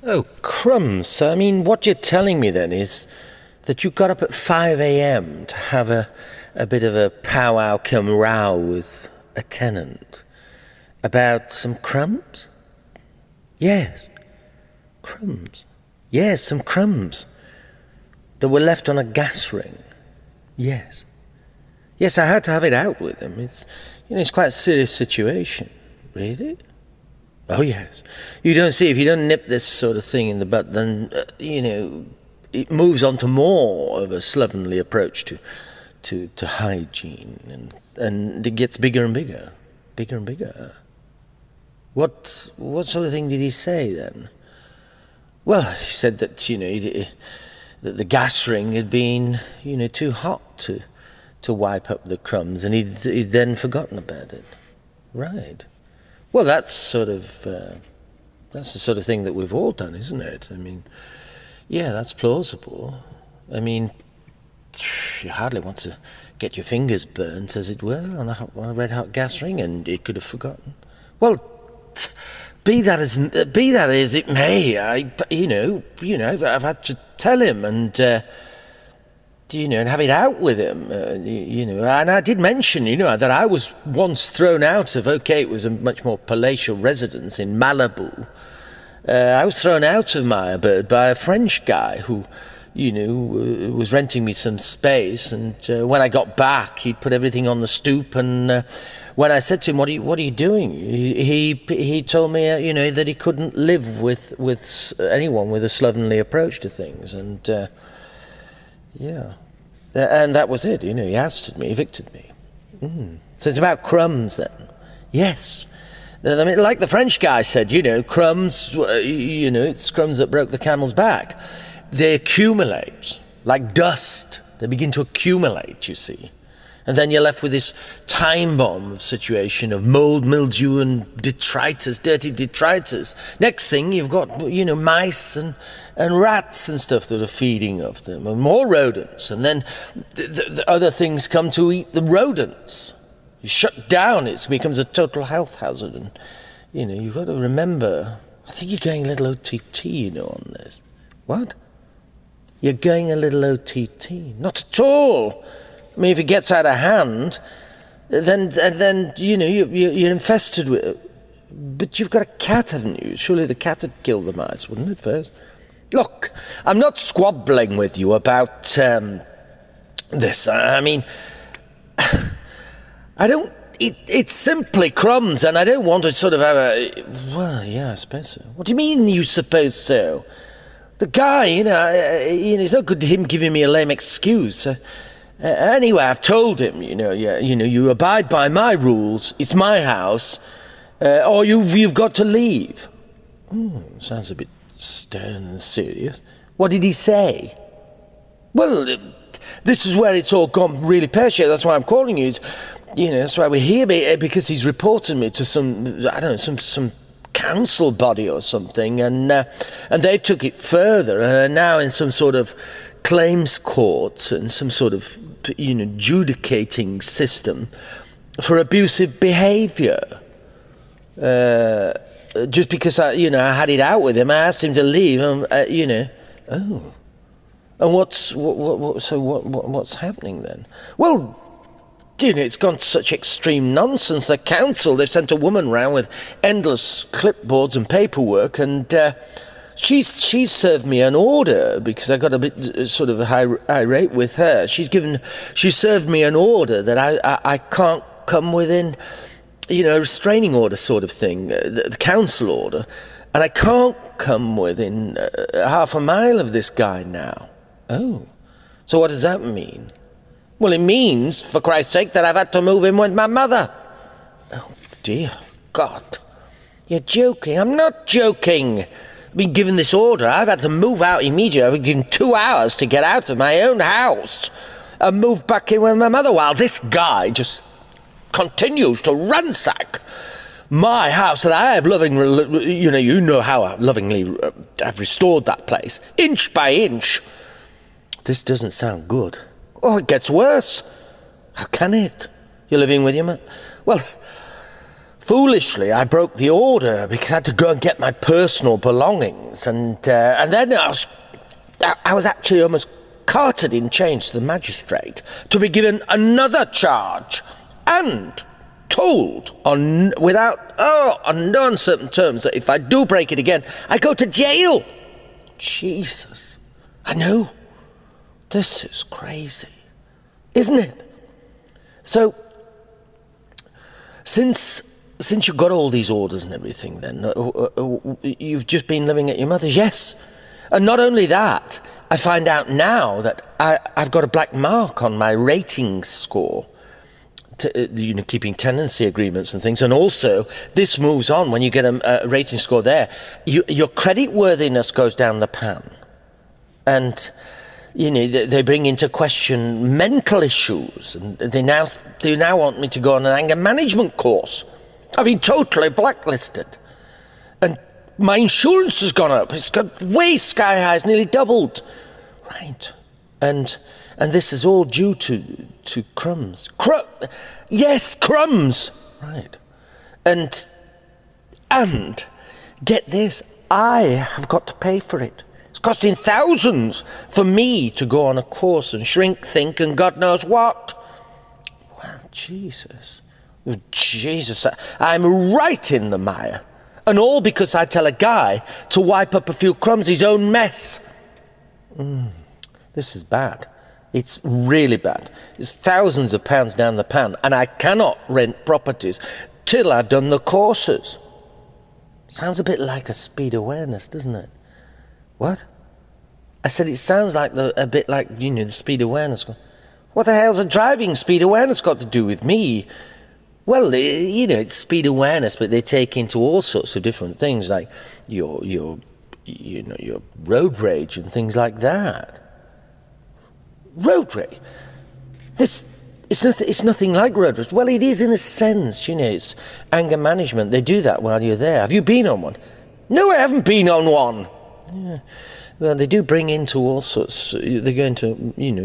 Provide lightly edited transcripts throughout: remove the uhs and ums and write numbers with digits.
Oh, crumbs. I mean, what you're telling me then is that you got up at 5 a.m. to have a bit of a powwow cum row with a tenant about some crumbs? Yes, crumbs. Yes, some crumbs that were left on a gas ring. Yes. Yes, I had to have it out with him. It's quite a serious situation. Really? Oh, yes. You don't see, if you don't nip this sort of thing in the bud, then, it moves on to more of a slovenly approach to hygiene, and it gets bigger and bigger. Bigger and bigger. What sort of thing did he say then? Well, he said that, that the gas ring had been, too hot to wipe up the crumbs, and he'd then forgotten about it. Right. Well, that's the sort of thing that we've all done, isn't it? I mean, yeah, that's plausible. I mean, you hardly want to get your fingers burnt, as it were, on a red-hot gas ring, and he could have forgotten. Well, be that as it may, I've had to tell him and have it out with him, and I did mention, that I was once thrown out of, it was a much more palatial residence in Malibu. I was thrown out of my abode by a French guy who, was renting me some space, and when I got back, he'd put everything on the stoop, and when I said to him, what are you doing? He told me, that he couldn't live with anyone with a slovenly approach to things, and yeah. And that was it, he ousted me, evicted me. So it's about crumbs then? Yes. I mean, like the French guy said, crumbs, it's crumbs that broke the camel's back. They accumulate, like dust. They begin to accumulate, you see. And then you're left with this time bomb situation of mold, mildew, and detritus, dirty detritus. Next thing, you've got, mice and rats and stuff that are feeding off them, and more rodents. And then the other things come to eat the rodents. You shut down, it becomes a total health hazard. And, you've got to remember, I think you're going a little OTT, on this. What? You're going a little OTT. Not at all. I mean, if it gets out of hand, then you're infested with it. But you've got a cat, haven't you? Surely the cat would kill the mice, wouldn't it, first? Look, I'm not squabbling with you about this. I mean, it's simply crumbs, and I don't want to sort of have a... Well, yeah, I suppose so. What do you mean, you suppose so? The guy, it's no good to him giving me a lame excuse. Anyway, I've told him, you abide by my rules, it's my house, or you've got to leave. Sounds a bit stern and serious. What did he say? Well, this is where it's all gone really pear-shaped. That's why I'm calling you. That's why we're here, because he's reported me to some council body or something, and they've took it further, now in some sort of claims court and some sort of adjudicating system for abusive behaviour. Just because I had it out with him, I asked him to leave. Oh, and what's happening then? Well, it's gone to such extreme nonsense. The council, they've sent a woman round with endless clipboards and paperwork, and she served me an order because I got a bit sort of irate with her. She served me an order that I can't come within, a restraining order sort of thing, the council order, and I can't come within half a mile of this guy now. Oh, so what does that mean? Well, it means, for Christ's sake, that I've had to move in with my mother. Oh, dear God. You're joking. I'm not joking. I've been given this order. I've had to move out immediately. I've been given 2 hours to get out of my own house and move back in with my mother, while this guy just continues to ransack my house that I have lovingly, you know how I lovingly have restored that place, inch by inch. This doesn't sound good. Oh, it gets worse. How can it? You're living with your mother? Well, foolishly, I broke the order because I had to go and get my personal belongings, and then I was actually almost carted in chains to the magistrate to be given another charge and told on no uncertain terms that if I do break it again, I go to jail. Jesus, I know. This is crazy, isn't it? So, since you got all these orders and everything, then you've just been living at your mother's? Yes. And not only that, I find out now that I've got a black mark on my rating score, keeping tenancy agreements and things. And also, this moves on when you get a rating score there. Your creditworthiness goes down the pan. And they bring into question mental issues, and they now want me to go on an anger management course. I've been totally blacklisted, and my insurance has gone up. It's got way sky high. It's nearly doubled, right? And this is all due to crumbs. Yes, crumbs, right? And get this, I have got to pay for it. It's costing thousands for me to go on a course and shrink, think, and God knows what. Well, Jesus, I'm right in the mire. And all because I tell a guy to wipe up a few crumbs, his own mess. This is bad. It's really bad. It's thousands of pounds down the pan, and I cannot rent properties till I've done the courses. Sounds a bit like a speed awareness, doesn't it? What? I said it sounds like a bit like, the speed awareness. What the hell's a driving speed awareness got to do with me? Well, it's speed awareness, but they take into all sorts of different things, like your road rage and things like that. Road rage? It's nothing like road rage. Well, it is in a sense, it's anger management. They do that while you're there. Have you been on one? No, I haven't been on one. Yeah. Well, they do bring into all sorts, they go into,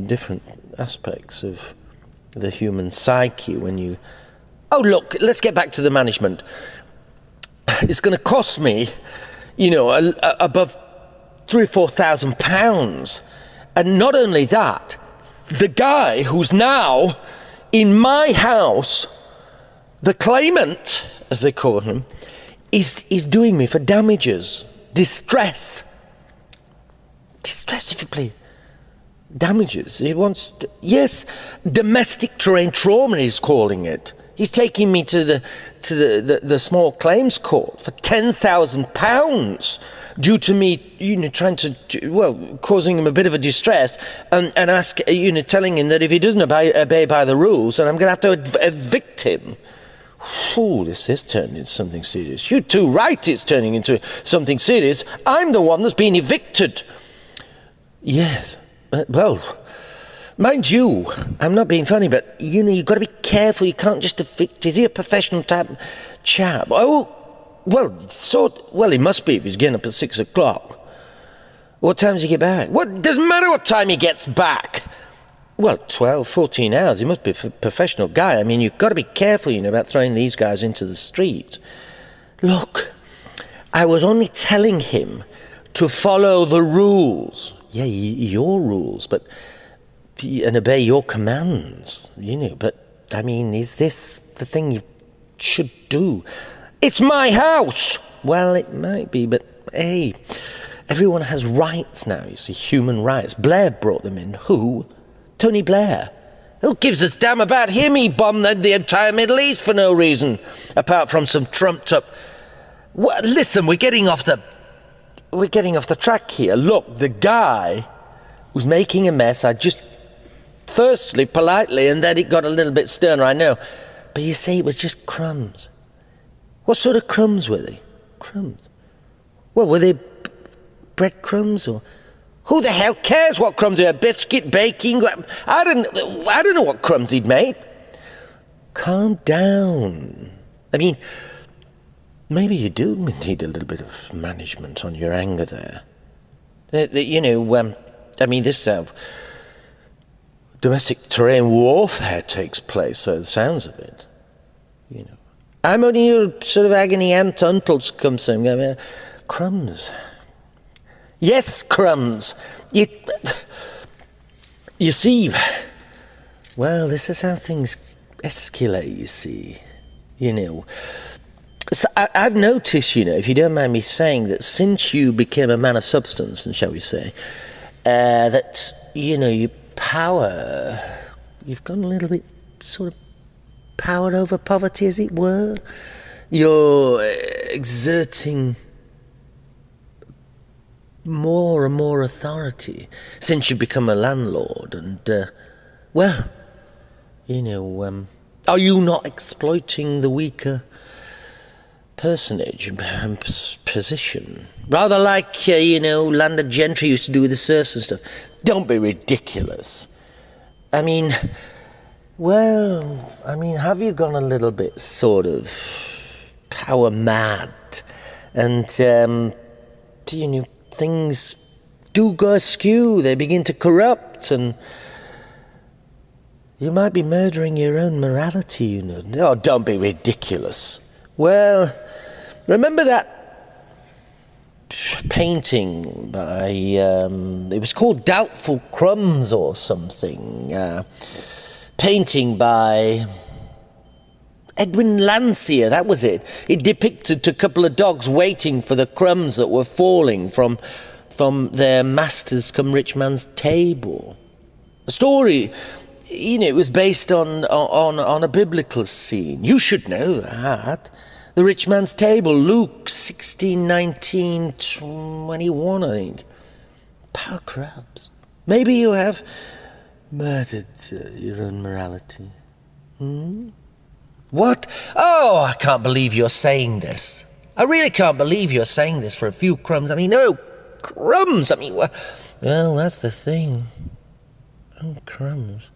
different aspects of the human psyche when you... Oh, look, let's get back to the management. It's going to cost me, above £3,000 or £4,000. And not only that, the guy who's now in my house, the claimant, as they call him, is doing me for damages. Distress, if you please. Damages. He wants to, yes, domestic terrain trauma, he's calling it. He's taking me to the small claims court for £10,000 due to me, trying to, causing him a bit of a distress and telling him that if he doesn't obey by the rules, then I'm going to have to evict him. Ooh, this is turning into something serious. You're too right, it's turning into something serious. I'm the one that's been evicted. Yes, well, mind you, I'm not being funny, but, you've got to be careful. You can't just evict. Is he a professional type chap? Oh, well, he must be if he's getting up at 6 o'clock. What time does he get back? What, doesn't matter what time he gets back. Well, 12, 14 hours. He must be a professional guy. I mean, you've got to be careful, about throwing these guys into the street. Look, I was only telling him to follow the rules. Yeah, your rules, and obey your commands, But, I mean, is this the thing you should do? It's my house! Well, it might be, but, hey, everyone has rights now, you see, human rights. Blair brought them in. Who? Tony Blair. Who gives a damn about him? He bombed the entire Middle East for no reason, apart from some trumped up... Well, listen, we're getting off the track here. Look, the guy was making a mess. I just, firstly, politely, and then it got a little bit sterner, I know. But you say it was just crumbs. What sort of crumbs were they? Crumbs? Well, were they breadcrumbs or... Who the hell cares what crumbs they are? Biscuit, baking? I don't know what crumbs he'd made. Calm down. I mean, maybe you do need a little bit of management on your anger there. This domestic terrain warfare takes place, so the sounds of it. I'm only your sort of agony aunt uncle's concern. Crumbs. Yes, crumbs. You see, well, this is how things escalate, you see. You know. So I've noticed, if you don't mind me saying, that since you became a man of substance, and shall we say, that, your power, you've gone a little bit sort of power over poverty, as it were. You're exerting more and more authority since you become a landlord, and, are you not exploiting the weaker personage and position? Rather like, landed gentry used to do with the serfs and stuff. Don't be ridiculous. Have you gone a little bit sort of power mad? And, things do go askew. They begin to corrupt, and you might be murdering your own morality, Oh, don't be ridiculous. Well, remember that painting by, it was called Doubtful Crumbs or something. Painting by Edwin Landseer, that was it. It depicted a couple of dogs waiting for the crumbs that were falling from their master's come rich man's table. The story, it was based on a biblical scene. You should know that. The rich man's table, Luke 16:19-21, I think. Power crabs. Maybe you have murdered your own morality. What? Oh, I can't believe you're saying this. I really can't believe you're saying this for a few crumbs. No, crumbs. Well, that's the thing. Oh, crumbs.